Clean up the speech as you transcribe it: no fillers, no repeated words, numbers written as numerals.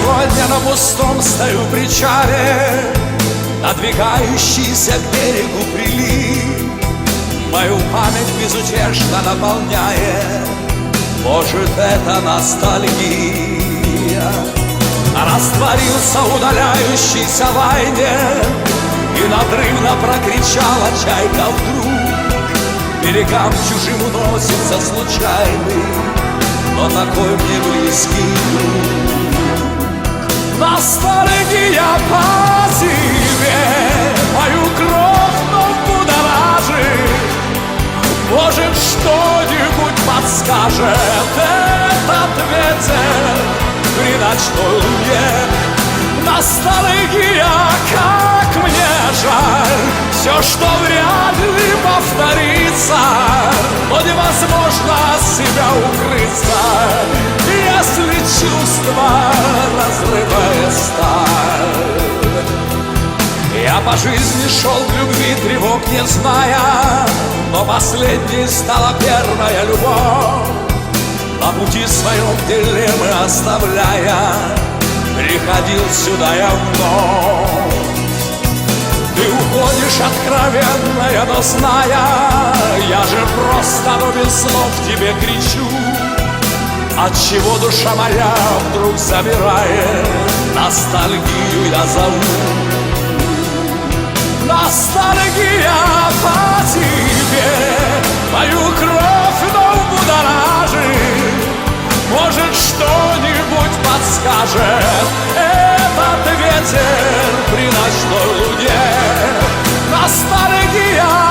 сегодня на пустом стою причале, надвигающийся к берегу прилив мою память безутешно наполняет. Может, это ностальгия? Растворился удаляющийся лайнер, и надрывно прокричала чайка вдруг. Берегам чужим уносится случайный, но такой мне близкий друг. Ностальгия по тебе мою кровь вновь будоражит. Может, что-нибудь подскажет этот ветер при ночной луне. Ностальгия, как мне жаль, все, что вряд ли повторится, но невозможно от себя укрыться, если чувство разрывает сталь. Я по жизни шел в любви, тревог не зная, но последней стала первая любовь. На пути своем дилеммы оставляя, приходил сюда я вновь. Ты уходишь откровенная, но зная, я же просто, но без слов тебе кричу. Отчего душа моя вдруг замирает, ностальгию я зову. Ностальгия по тебе мою кровь вновь будоражит. Может, что-нибудь подскажет этот ветер при ночной луне. Ностальгия